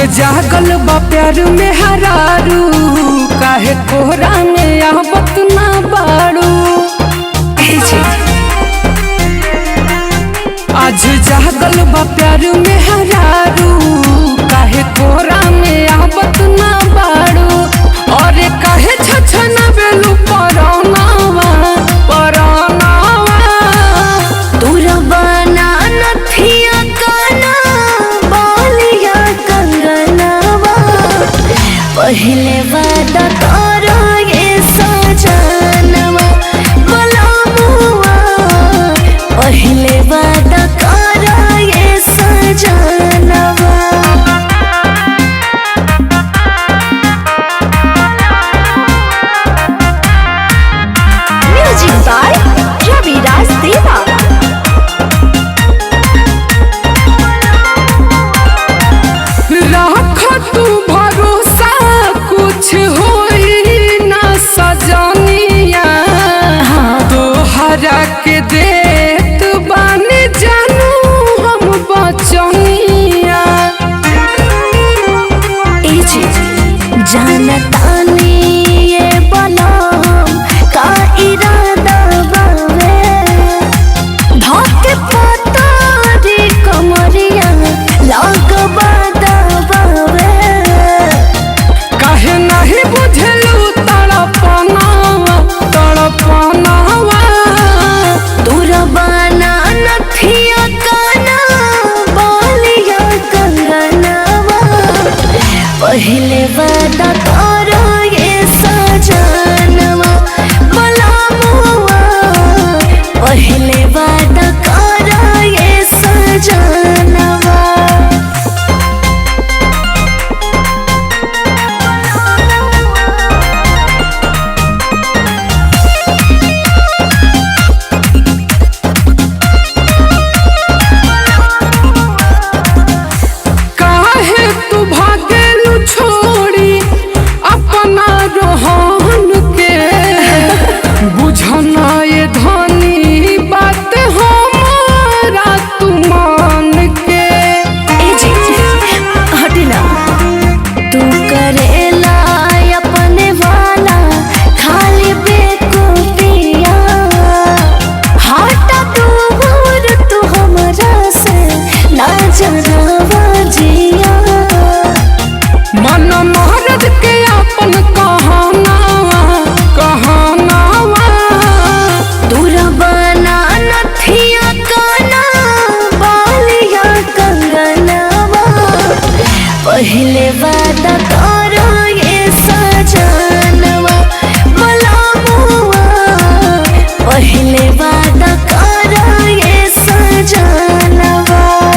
जागल बा प्यार में हरारू, काहे कोहरा में आवत ना बाड़ू। आज जागल बा प्यार में हरारू, काहे कोहरा में आवत ना बाड़ू। और काहे छछना बेलू परानावा परानावा। तुरबाना नथिया काना बालिया कंगनावा, पहले वादा करो ये सजनवा बलमुआ, पहले वादा करो ये सजनवा। म्यूजिक बाय रविराज देवा। राख तू भरोसा कुछ होई ना सजनिया, तोहरा के देत बानी जानू हम बचनिया। जानतानी ये बलम का इरादा बावे, धोके पता रे कमरिया लगबा दबावे। काहे नहीं बुझलू तड़पनावा तड़पनावा। तुरबाना नथिया काना बालिया कंगनावा, पहले वादा करो ये सजनवा बलमुआ, पहले वादा करो ये सजनवा। काहे तू भागेलू छोड़ी अपना रोहन के, बुझना ये धनी बात हमारा तू मान के। हटिना तू करेला अपने वाला खाली बेकूफिया, हटा दूर तू हमरा से ना जरावा जिया। मन महारत के अपन कहानावा कहानावा। तुरबाना नथिया काना बालिया कंगनावा, पहले